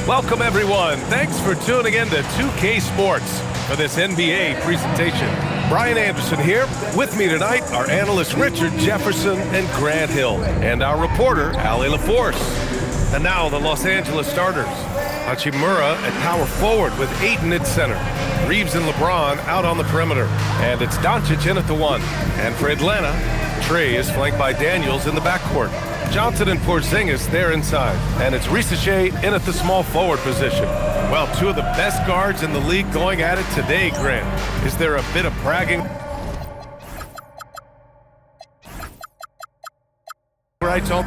Welcome, everyone. Thanks for tuning in to 2K Sports for this NBA presentation. Brian Anderson here. With me tonight are analysts Richard Jefferson and Grant Hill, and our reporter, Allie LaForce. And now the Los Angeles starters. Hachimura at power forward with Ayton at center. Reeves and LeBron out on the perimeter. And it's Doncic in at the one. And for Atlanta, Trey is flanked by Daniels in the backcourt. Johnson and Porzingis there inside. And it's Risache in at the small forward position. Well, two of the best guards in the league going at it today, Grant. Is there a bit of bragging rights on?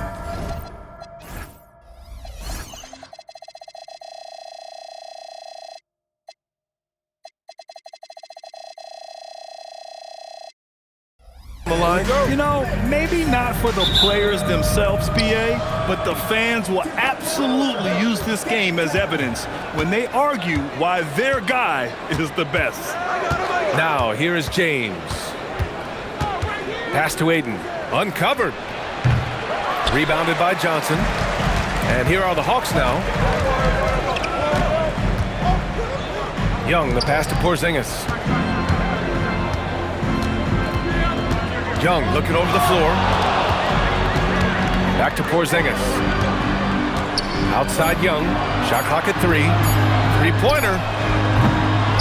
You know, maybe not for the players themselves, BA, but the fans will absolutely use this game as evidence when they argue why their guy is the best. Now, here is James. Pass to Ayton. Uncovered. Rebounded by Johnson. And here are the Hawks now. Young, the pass to Porzingis. Young looking over the floor. Back to Porzingis. Outside Young. Shot clock at 3. Three-pointer.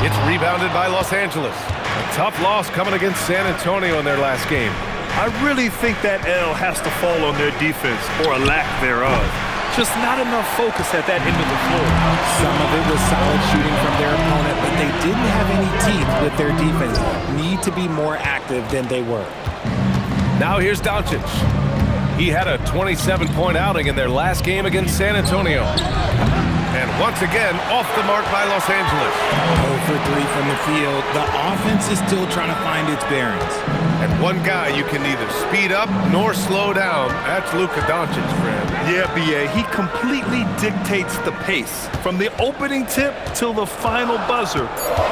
It's rebounded by Los Angeles. A tough loss coming against San Antonio in their last game. I really think that L has to fall on their defense, or a lack thereof. Just not enough focus at that end of the floor. Some of it was solid shooting from their opponent, but they didn't have any teeth with their defense. Need to be more active than they were. Now here's Doncic. He had a 27-point outing in their last game against San Antonio. And once again, off the mark by Los Angeles. 0 for 3 from the field. The offense is still trying to find its bearings. And one guy you can neither speed up nor slow down. That's Luka Doncic, friend. Yeah, BA, he completely dictates the pace. From the opening tip till the final buzzer,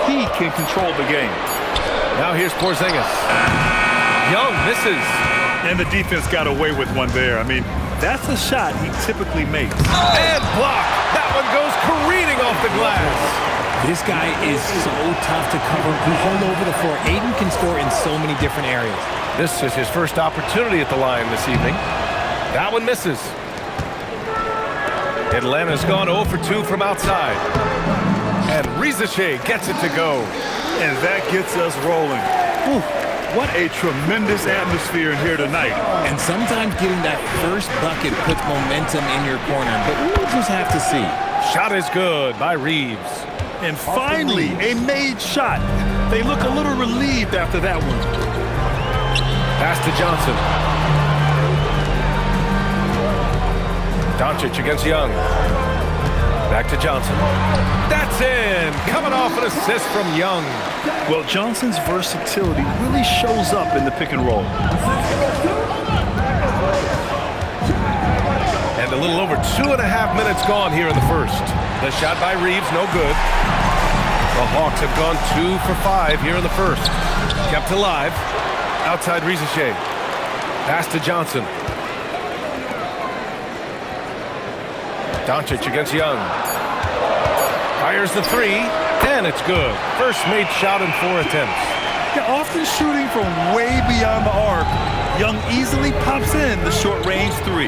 he can control the game. Now here's Porzingis. Young misses. And the defense got away with one there. I mean, that's a shot he typically makes. And blocked. That one goes careening off the glass. This guy is so tough to cover. He hold over the floor. Ayton can score in so many different areas. This is his first opportunity at the line this evening. That one misses. Atlanta's gone 0 for 2 from outside. And Risache gets it to go. And that gets us rolling. Whew. What a tremendous atmosphere in here tonight. And sometimes getting that first bucket puts momentum in your corner, but we'll just have to see. Shot is good by Reeves. And finally, a made shot. They look a little relieved after that one. Pass to Johnson. Doncic against Young. Back to Johnson. That's in! Coming off an assist from Young. Well, Johnson's versatility really shows up in the pick and roll. And a little over 2.5 minutes gone here in the first. The shot by Reeves, no good. The Hawks have gone 2 for 5 here in the first. Kept alive. Outside Risache. Pass to Johnson. Doncic against Young. Fires the 3, and it's good. First made shot in 4 attempts. Yeah, often shooting from way beyond the arc, Young easily pops in the short-range 3.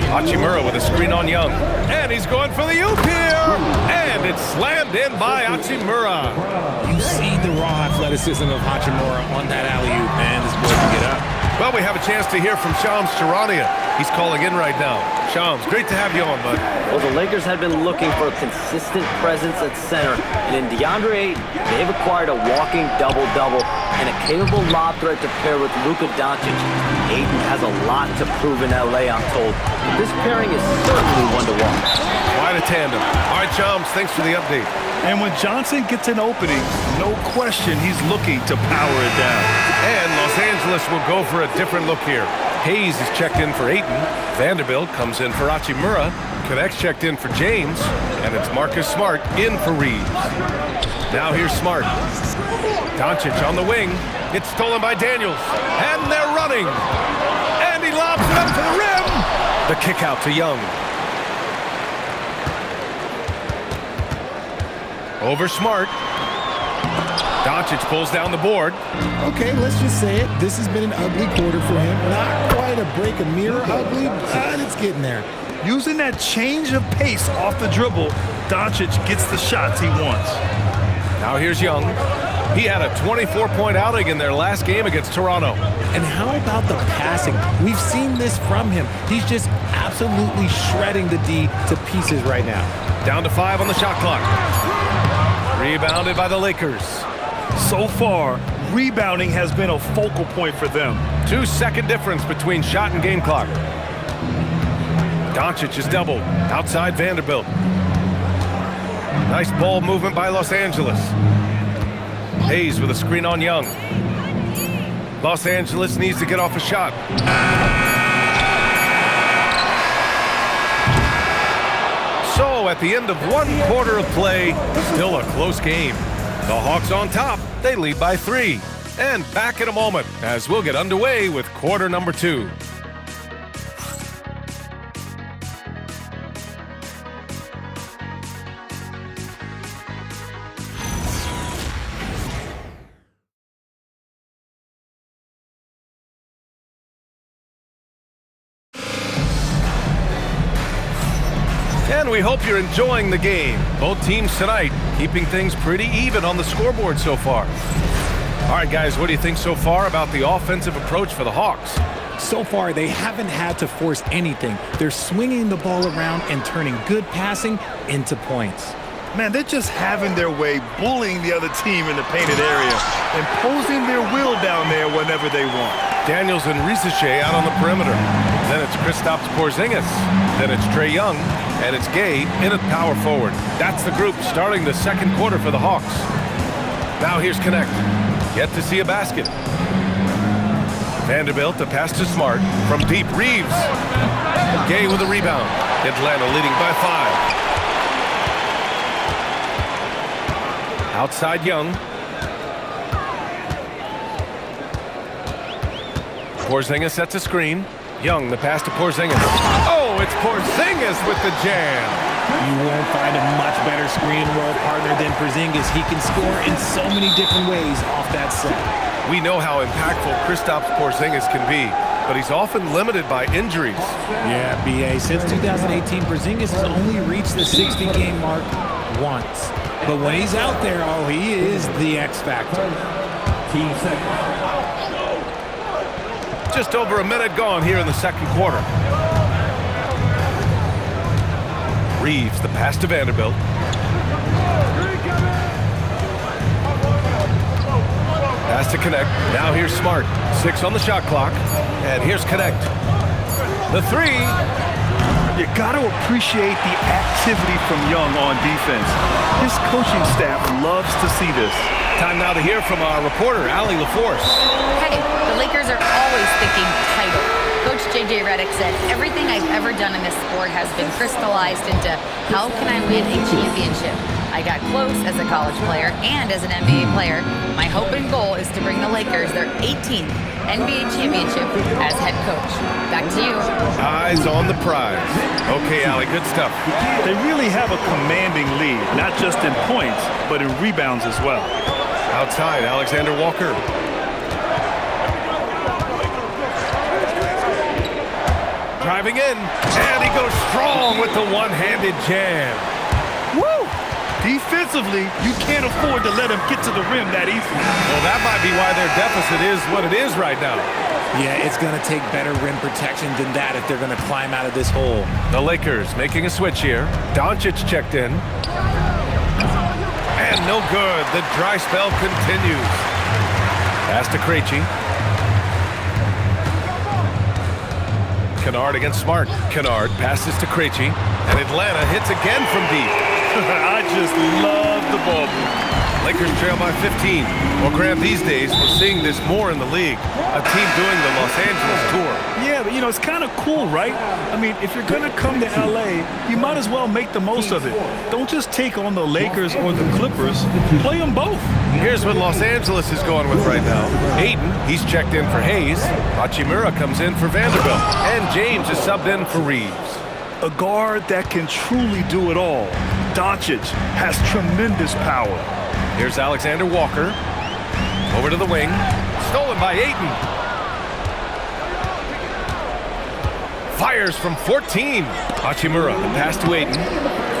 Hachimura with a screen on Young. And he's going for the oop here. And it's slammed in by Hachimura. You see the raw athleticism of Hachimura on that alley-oop, man. This boy can get up. Well, we have a chance to hear from Shams Charania. He's calling in right now. Shams, great to have you on, bud. Well, the Lakers have been looking for a consistent presence at center, and in DeAndre Ayton, they've acquired a walking double-double and a capable lob threat to pair with Luka Doncic. Ayton has a lot to prove in LA, I'm told. But this pairing is certainly one to watch. Quite a tandem. All right, Shams, thanks for the update. And when Johnson gets an opening, no question he's looking to power it down. And Los Angeles will go for a different look here. Hayes is checked in for Ayton. Vanderbilt comes in for Hachimura. Connects checked in for James. And it's Marcus Smart in for Reeves. Now here's Smart. Doncic on the wing. It's stolen by Daniels. And they're running. And he lobs it up to the rim. The kick out to Young. Over Smart. Doncic pulls down the board. Okay, let's just say it. This has been an ugly quarter for him. Not quite a break a mirror ugly, but it's getting there. Using that change of pace off the dribble, Doncic gets the shots he wants. Now here's Young. He had a 24-point outing in their last game against Toronto. And how about the passing? We've seen this from him. He's just absolutely shredding the D to pieces right now. Down to 5 on the shot clock. Rebounded by the Lakers. So far, rebounding has been a focal point for them. 2-second difference between shot and game clock. Doncic is doubled. Outside Vanderbilt. Nice ball movement by Los Angeles. Hayes with a screen on Young. Los Angeles needs to get off a shot. So at the end of 1 quarter of play, still a close game. The Hawks on top. They lead by 3. And back in a moment as we'll get underway with quarter number 2. And we hope you're enjoying the game. Both teams tonight keeping things pretty even on the scoreboard so far. All right, guys, what do you think so far about the offensive approach for the Hawks? So far, they haven't had to force anything. They're swinging the ball around and turning good passing into points. Man, they're just having their way, bullying the other team in the painted area, imposing their will down there whenever they want. Daniels and Risache out on the perimeter. Then it's Kristaps Porzingis. Then it's Trae Young. And it's Gay in at power forward. That's the group starting the second quarter for the Hawks. Now here's Connect. Yet to see a basket. Vanderbilt, the pass to Smart. From deep, Reeves. Gay with a rebound. Atlanta leading by 5. Outside Young. Porzingis sets a screen. Young, the pass to Porzingis. Oh, it's Porzingis with the jam. You won't find a much better screen and roll partner than Porzingis. He can score in so many different ways off that set. We know how impactful Kristaps Porzingis can be, but he's often limited by injuries. Yeah, BA. Since 2018, Porzingis has only reached the 60-game mark once. But when he's out there, oh, he is the X factor. Just over a minute gone here in the second quarter. Reeves, the pass to Vanderbilt. Pass to Connect. Now here's Smart. 6 on the shot clock. And here's Connect. The 3. You got to appreciate the activity from Young on defense. His coaching staff loves to see this. Time now to hear from our reporter, Allie LaForce. Hey, the Lakers are always thinking title. Coach J.J. Redick said, everything I've ever done in this sport has been crystallized into how can I win a championship? I got close as a college player and as an NBA player. My hope and goal is to bring the Lakers their 18th NBA championship as head coach. Back to you. Eyes on the prize. Okay, Allie, good stuff. They really have a commanding lead, not just in points, but in rebounds as well. Outside, Alexander Walker. Driving in, and he goes strong with the one-handed jam. Woo! Defensively, you can't afford to let him get to the rim that easy. Well, that might be why their deficit is what it is right now. Yeah, it's going to take better rim protection than that if they're going to climb out of this hole. The Lakers making a switch here. Doncic checked in. And no good. The dry spell continues. Pass to Krejci. Kennard against Smart. Kennard passes to Krejci. And Atlanta hits again from deep. I just love the ball. Lakers trail by 15. Well, Grant, these days, we're seeing this more in the league. A team doing the Los Angeles tour. Yeah, but, it's kind of cool, right? I mean, if you're going to come to L.A., you might as well make the most of it. Don't just take on the Lakers or the Clippers. Play them both. Here's what Los Angeles is going with right now. Ayton, he's checked in for Hayes. Hachimura comes in for Vanderbilt. And James is subbed in for Reeves. A guard that can truly do it all. Doncic has tremendous power. Here's Alexander Walker. Over to the wing. Stolen by Ayton. Fires from 14. Hachimura, the pass to Ayton.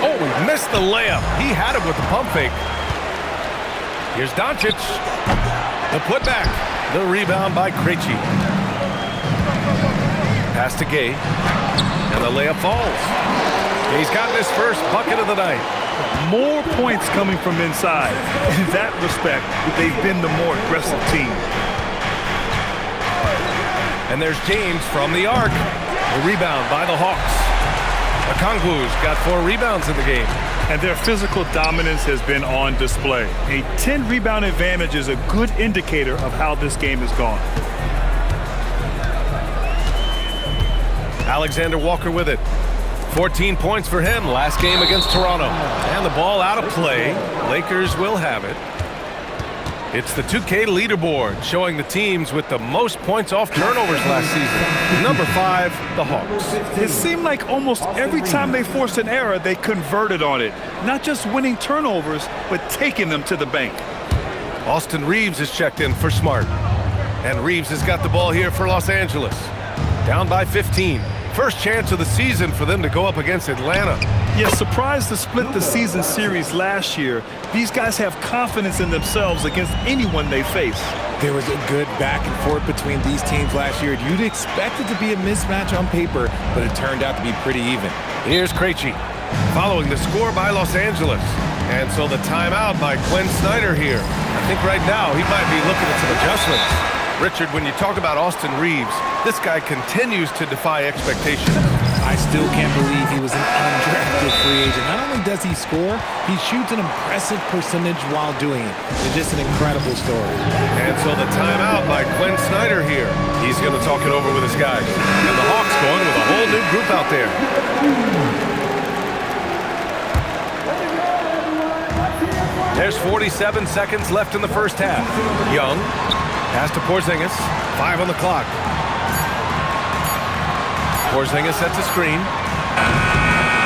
Oh, he missed the layup. He had it with the pump fake. Here's Doncic. The putback. The rebound by Krejci. Pass to Gay. And the layup falls. He's got his first bucket of the night. More points coming from inside. In that respect, they've been the more aggressive team. And there's James from the arc. The rebound by the Hawks. Okongwu's got 4 rebounds in the game. And their physical dominance has been on display. A 10-rebound advantage is a good indicator of how this game has gone. Alexander Walker with it. 14 points for him last game against Toronto. And the ball out of play. Lakers will have it. It's the 2K leaderboard showing the teams with the most points off turnovers last season. Number 5, the Hawks. It seemed like almost every time they forced an error, they converted on it. Not just winning turnovers, but taking them to the bank. Austin Reeves is checked in for Smart. And Reeves has got the ball here for Los Angeles. Down by 15. First chance of the season for them to go up against Atlanta. Yeah, surprised to split the season series last year. These guys have confidence in themselves against anyone they face. There was a good back and forth between these teams last year. You'd expect it to be a mismatch on paper, but it turned out to be pretty even. Here's Krejci, following the score by Los Angeles. And so the timeout by Quinn Snyder here. I think right now he might be looking at some adjustments. Richard, when you talk about Austin Reeves, this guy continues to defy expectations. I still can't believe he was an undrafted free agent. Not only does he score, he shoots an impressive percentage while doing it. It's just an incredible story. And so the timeout by Quinn Snyder here. He's going to talk it over with his guys. And the Hawks going with a whole new group out there. There's 47 seconds left in the first half. Young. Pass to Porzingis. 5 on the clock. Porzingis sets a screen.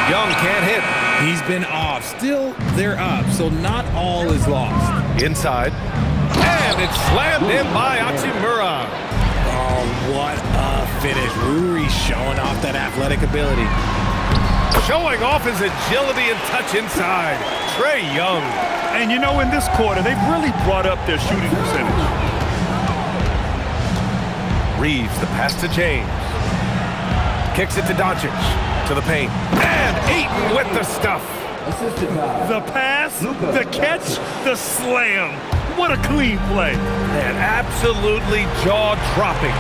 Young can't hit. He's been off. Still, they're up, so not all is lost. Inside. And it's slammed in by Hachimura. Oh, what a finish. Ruri showing off that athletic ability. Showing off his agility and touch inside. Trae Young. And you know, in this quarter, they've really brought up their shooting percentage. Reeves, the pass to James. Kicks it to Doncic. To the paint. And Ayton with the stuff. The pass, the catch, the slam. What a clean play. And absolutely jaw-dropping.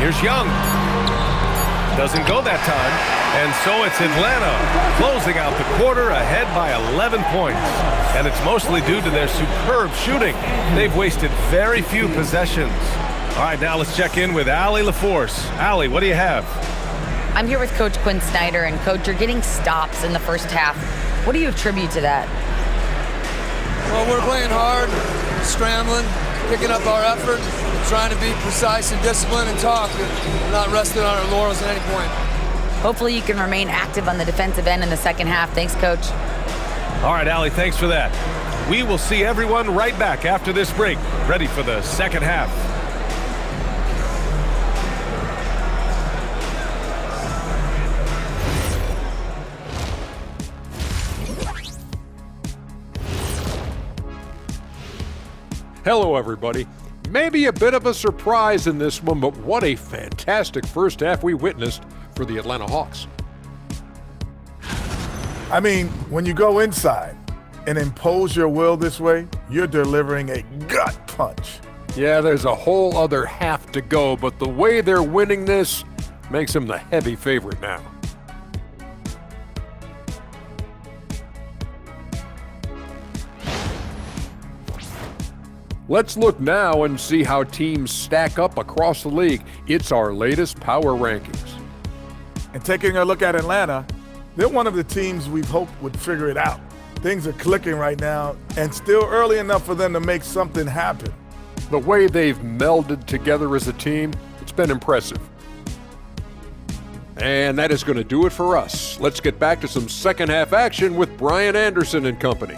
Here's Young. Doesn't go that time. And so it's Atlanta closing out the quarter ahead by 11 points. And it's mostly due to their superb shooting. They've wasted very few possessions. All right, now let's check in with Allie LaForce. Allie, what do you have? I'm here with Coach Quinn Snyder, and Coach, you're getting stops in the first half. What do you attribute to that? Well, we're playing hard, scrambling, picking up our effort, trying to be precise and disciplined and talk. We're not resting on our laurels at any point. Hopefully you can remain active on the defensive end in the second half. Thanks, Coach. All right, Allie, thanks for that. We will see everyone right back after this break, ready for the second half. Hello, everybody. Maybe a bit of a surprise in this one, but what a fantastic first half we witnessed for the Atlanta Hawks. I mean, when you go inside and impose your will this way, you're delivering a gut punch. Yeah, there's a whole other half to go, but the way they're winning this makes them the heavy favorite now. Let's look now and see how teams stack up across the league. It's our latest power rankings. And taking a look at Atlanta, they're one of the teams we've hoped would figure it out. Things are clicking right now, and still early enough for them to make something happen. The way they've melded together as a team, it's been impressive. And that is going to do it for us. Let's get back to some second half action with Brian Anderson and company.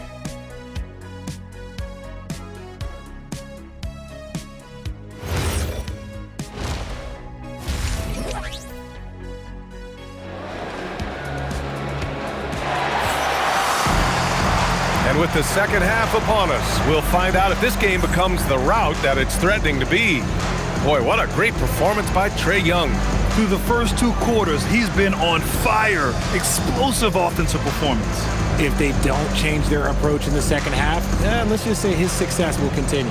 And with the second half upon us, we'll find out if this game becomes the rout that it's threatening to be. Boy, what a great performance by Trae Young. Through the first 2 quarters, he's been on fire. Explosive offensive performance. If they don't change their approach in the second half, let's just say his success will continue.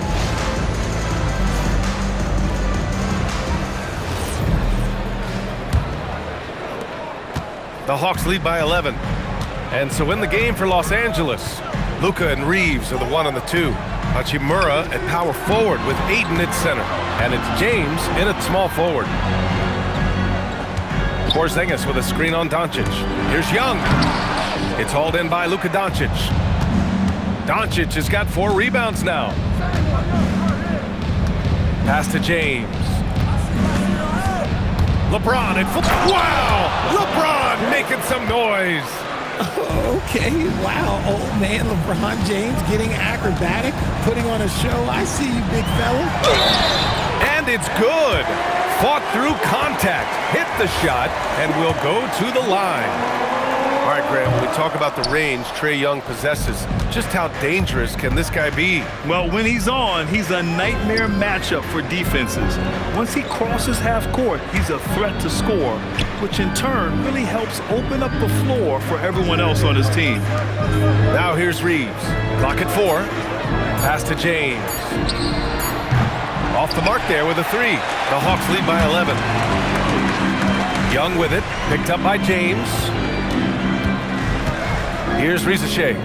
The Hawks lead by 11. And so in the game for Los Angeles, Luka and Reeves are the 1 and the 2. Hachimura at power forward with Ayton at center. And it's James in at small forward. Porzingis with a screen on Doncic. Here's Young. It's hauled in by Luka Doncic. Doncic has got 4 rebounds now. Pass to James. LeBron at full. Wow! LeBron making some noise. Okay, wow, old man LeBron James getting acrobatic, putting on a show. I see you, big fella. And it's good. Fought through contact, hit the shot, and will go to the line. All right, Graham, when we talk about the range Trae Young possesses, just how dangerous can this guy be? Well, when he's on, he's a nightmare matchup for defenses. Once he crosses half court, he's a threat to score, which in turn really helps open up the floor for everyone else on his team. Now here's Reeves. Clock at 4. Pass to James. Off the mark there with a 3. The Hawks lead by 11. Young with it, picked up by James. Here's Rizachet.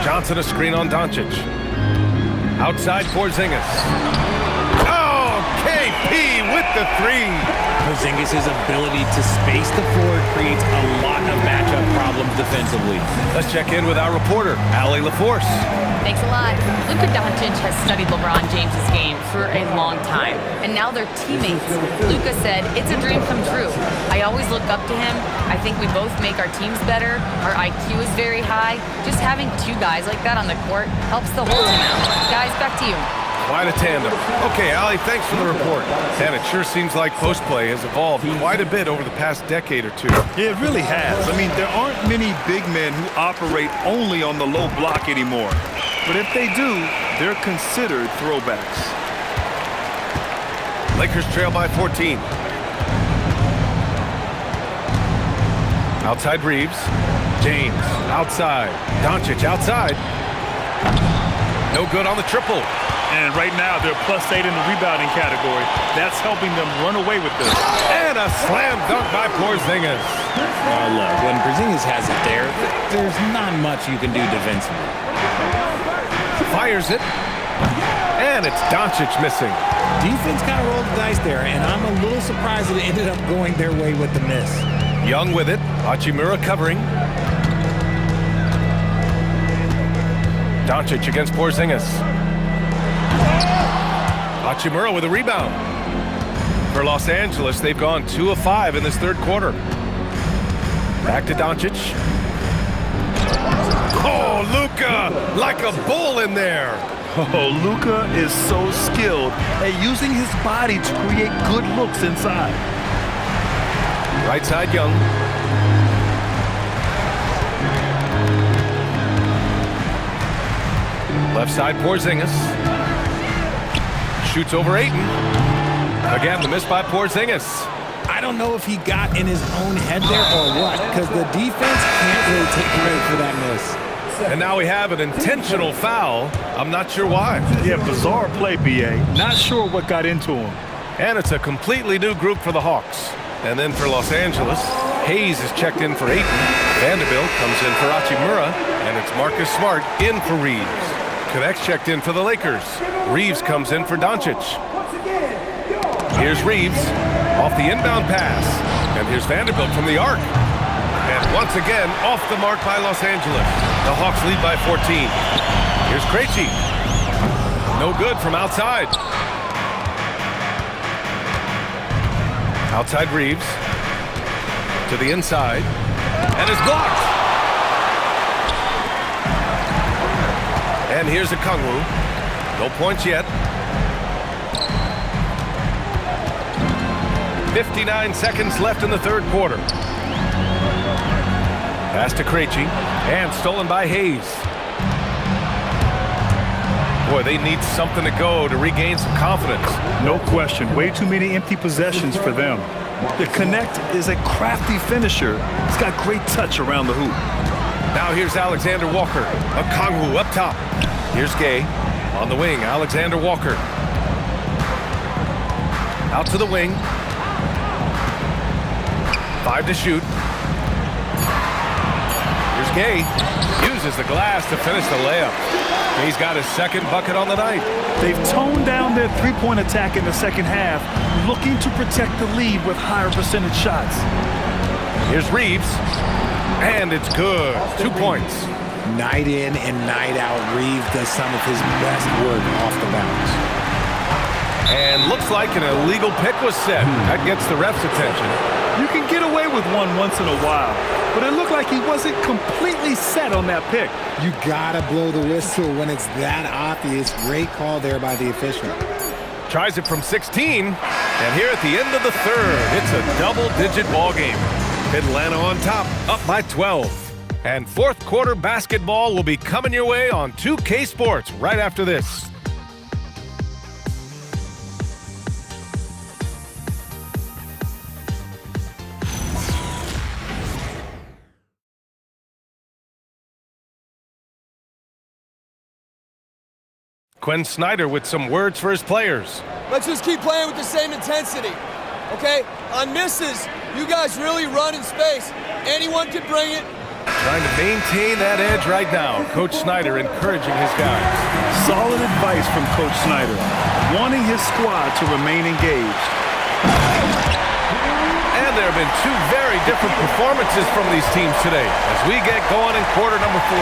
Johnson a screen on Doncic. Outside Porzingis. Oh, KP with the 3. Porzingis' ability to space the floor creates a lot of matchup problems defensively. Let's check in with our reporter, Allie LaForce. Thanks a lot. Luka Doncic has studied LeBron James' game for a long time, and now they're teammates. Luka said, "It's a dream come true. I always look up to him. I think we both make our teams better. Our IQ is very high. Just having 2 guys like that on the court helps the whole team out." Guys, back to you. Quite a tandem. Okay, Allie, thanks for the report. And it sure seems like post play has evolved quite a bit over the past decade or 2. Yeah, it really has. I mean, there aren't many big men who operate only on the low block anymore. But if they do, they're considered throwbacks. Lakers trail by 14. Outside Reeves. James outside. Doncic outside. No good on the triple. And right now, they're +8 in the rebounding category. That's helping them run away with this. And a slam dunk by Porzingis. Look, when Porzingis has it there, there's not much you can do defensively. Fires it. And it's Doncic missing. Defense kind of rolled the dice there, and I'm a little surprised that it ended up going their way with the miss. Young with it. Hachimura covering. Doncic against Porzingis. Hachimura with a rebound. For Los Angeles, they've gone 2 of 5 in this 3rd quarter. Back to Doncic. Oh, Luka, like a bull in there. Oh, Luka is so skilled at using his body to create good looks inside. Right side, Young. Left side, Porzingis. Shoots over Ayton. Again, the miss by Porzingis. I don't know if he got in his own head there or what, because the defense can't really take credit for that miss. And now we have an intentional foul. I'm not sure why. Yeah, bizarre play, BA. Not sure what got into him. And it's a completely new group for the Hawks. And then for Los Angeles, Hayes is checked in for Ayton. Vanderbilt comes in for Hachimura. And it's Marcus Smart in for Reeves. Connects checked in for the Lakers. Reeves comes in for Doncic. Here's Reeves off the inbound pass. And here's Vanderbilt from the arc. And once again, off the mark by Los Angeles. The Hawks lead by 14. Here's Krejci. No good from outside. Outside Reeves. To the inside. And is blocked. And here's Okongwu. No points yet. 59 seconds left in the third quarter. Pass to Krejci. And stolen by Hayes. Boy, they need something to go to regain some confidence. No question. Way too many empty possessions for them. The Connect is a crafty finisher. He's got great touch around the hoop. Now here's Alexander Walker. Okongwu up top. Here's Gay. On the wing, Alexander Walker. Out to the wing. 5 to shoot. Here's Gay. Uses the glass to finish the layup. He's got his second bucket on the night. They've toned down their three-point attack in the second half, looking to protect the lead with higher percentage shots. Here's Reeves. And it's good. 2 points. Night in and night out, Reeves does some of his best work off the bounce. And looks like an illegal pick was set. That gets the ref's attention. You can get away with one once in a while, but it looked like he wasn't completely set on that pick. You gotta blow the whistle when it's that obvious. Great call there by the official. Tries it from 16, and here at the end of the third, it's a double-digit ball game. Atlanta on top, up by 12. And fourth quarter basketball will be coming your way on 2K Sports right after this. Quinn Snyder with some words for his players. Let's just keep playing with the same intensity, okay? On misses, you guys really run in space. Anyone can bring it. Trying to maintain that edge right now. Coach Snyder encouraging his guys. Solid advice from Coach Snyder, wanting his squad to remain engaged. And there have been two very different performances from these teams today as we get going in quarter number 4.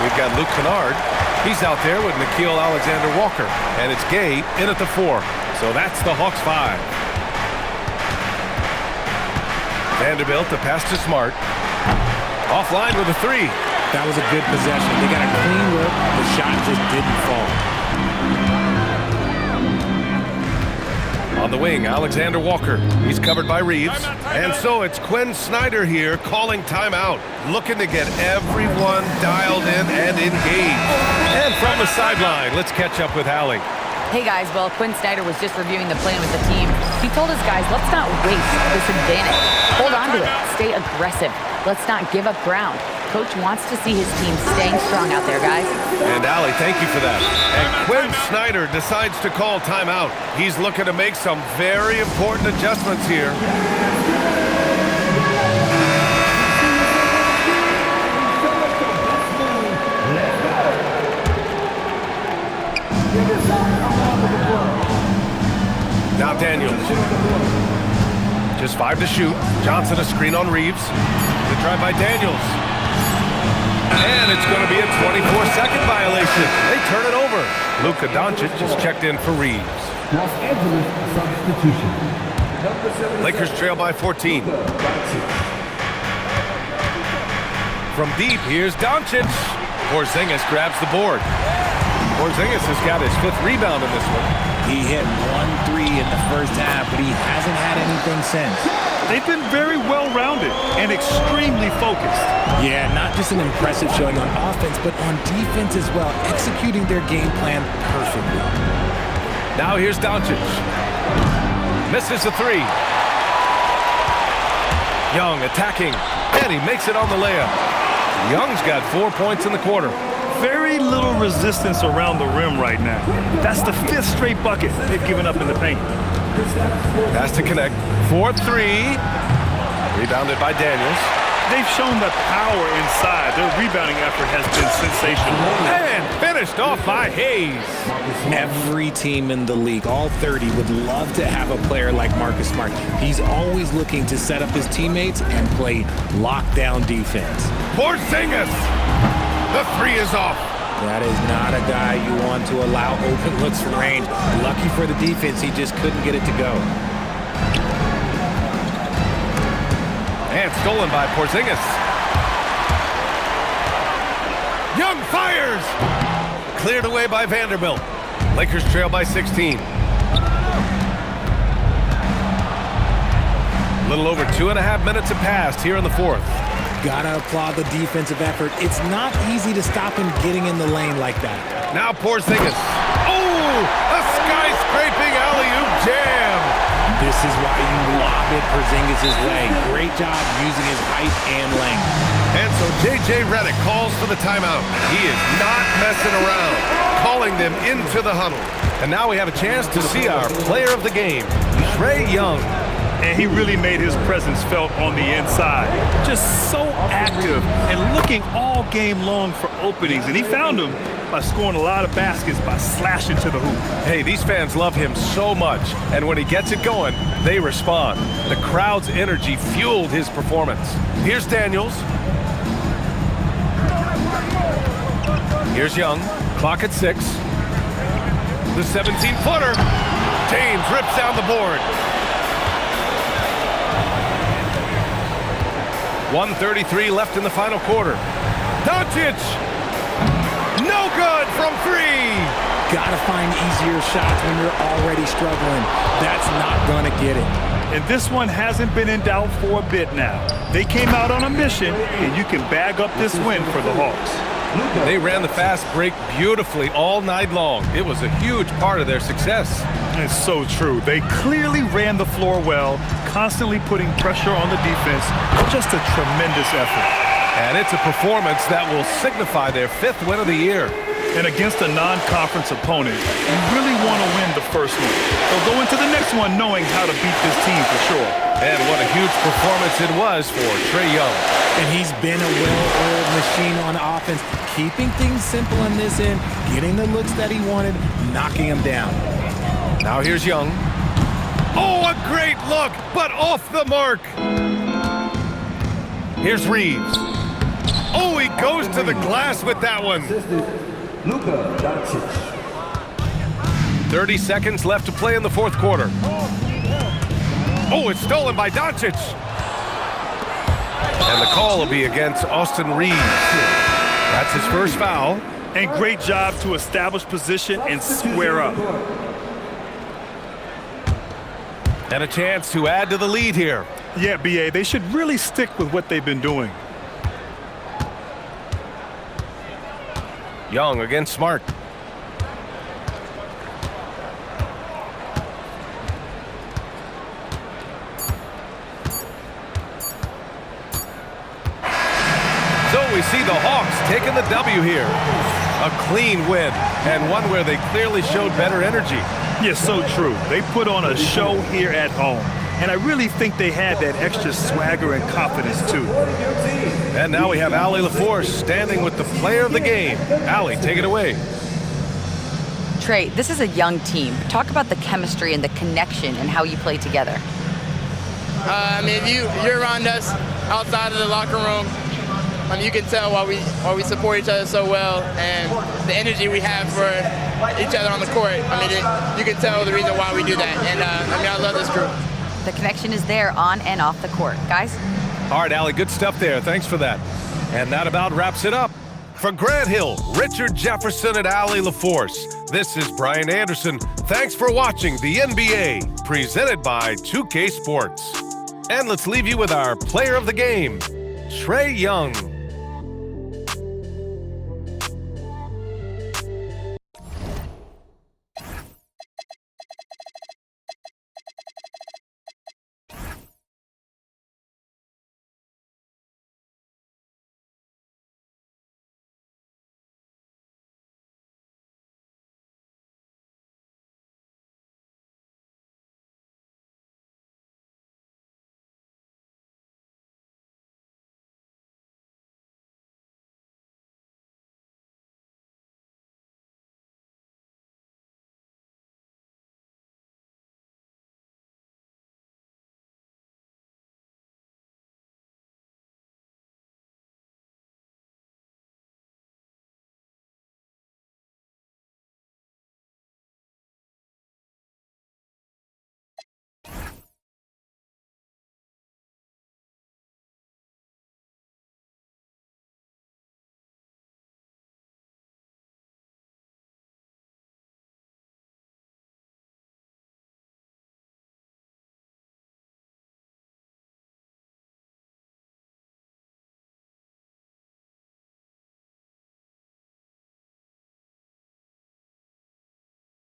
We've got Luke Kennard. He's out there with Nickeil Alexander-Walker. And it's Gay in at the 4. So that's the Hawks 5. Vanderbilt, the pass to Smart. Offline with a 3. That was a good possession. They got a clean look. The shot just didn't fall. On the wing, Alexander Walker. He's covered by Reeves. And so it's Quinn Snyder here calling timeout, looking to get everyone dialed in and engaged. And from the sideline, let's catch up with Allie. Hey guys, well, Quinn Snyder was just reviewing the plan with the team. He told his guys, let's not waste this advantage. Hold on to it. Stay aggressive. Let's not give up ground. Coach wants to see his team staying strong out there, guys. And Allie, thank you for that. And Quinn Snyder decides to call timeout. He's looking to make some very important adjustments here. Now Daniels. Just 5 to shoot. Johnson a screen on Reeves. The try by Daniels. And it's going to be a 24-second violation. They turn it over. Luka Doncic is checked in for Reeves. Los Angeles substitution. Lakers trail by 14. From deep, here's Doncic. Porzingis grabs the board. Porzingis has got his 5th rebound in this one. He hit 1 3 in the first half, but he hasn't had anything since. They've been very well-rounded and extremely focused. Yeah, not just an impressive showing on offense, but on defense as well, executing their game plan perfectly. Now here's Doncic. Misses the 3. Young attacking, and he makes it on the layup. Young's got 4 points in the quarter. Very little resistance around the rim right now. That's the 5th straight bucket they've given up in the paint. Has to connect. 4-3. Rebounded by Daniels. They've shown the power inside. Their rebounding effort has been sensational. And finished off by Hayes. Every team in the league, all 30, would love to have a player like Marcus Smart. He's always looking to set up his teammates and play lockdown defense. Porzingis. The 3 is off. That is not a guy you want to allow open looks from range. Lucky for the defense, he just couldn't get it to go. And stolen by Porzingis. Young fires! Cleared away by Vanderbilt. Lakers trail by 16. A little over 2.5 minutes have passed here in the fourth. Gotta applaud the defensive effort. It's not easy to stop him getting in the lane like that. Now Porzingis. Oh, a skyscraping alley-oop jam. This is why you lob it Porzingis' way. Great job using his height and length. And so J.J. Redick calls for the timeout. He is not messing around, calling them into the huddle. And now we have a chance to see our player of the game, Trae Young. And he really made his presence felt on the inside. Just so active and looking all game long for openings. And he found them by scoring a lot of baskets by slashing to the hoop. Hey, these fans love him so much. And when he gets it going, they respond. The crowd's energy fueled his performance. Here's Daniels. Here's Young. Clock at 6. The 17-footer. James rips down the board. 1:33 left in the final quarter. Doncic! No good from 3! Gotta find easier shots when you're already struggling. That's not gonna get it. And this one hasn't been in doubt for a bit now. They came out on a mission, and you can bag up this win for the Hawks. They ran the fast break beautifully all night long. It was a huge part of their success. It's so true. They clearly ran the floor well, constantly putting pressure on the defense. Just a tremendous effort. And it's a performance that will signify their 5th win of the year. And against a non-conference opponent, you really want to win the first one. They'll go into the next one knowing how to beat this team for sure. And what a huge performance it was for Trae Young. And he's been a well-oiled machine on offense, keeping things simple in this end, getting the looks that he wanted, knocking them down. Now here's Young. Oh, a great look, but off the mark. Here's Reeves. Oh, he goes to the glass with that one. 30 seconds left to play in the fourth quarter. Oh, it's stolen by Doncic. And the call will be against Austin Reeves. That's his first foul. And great job to establish position and square up. And a chance to add to the lead here. Yeah, B.A., they should really stick with what they've been doing. Young against Smart. So we see the Hawks taking the W here. A clean win, and one where they clearly showed better energy. Yeah, so true. They put on a show here at home. And I really think they had that extra swagger and confidence, too. And now we have Allie LaForce standing with the player of the game. Allie, take it away. Trae, this is a young team. Talk about the chemistry and the connection and how you play together. I mean, you're around us outside of the locker room. You can tell why we support each other so well, and the energy we have for each other on the court. I mean, you can tell the reason why we do that. And I love this group. The connection is there on and off the court. Guys? All right, Allie, good stuff there. Thanks for that. And that about wraps it up. For Grant Hill, Richard Jefferson, and Allie LaForce, this is Brian Anderson. Thanks for watching the NBA, presented by 2K Sports. And let's leave you with our player of the game, Trae Young.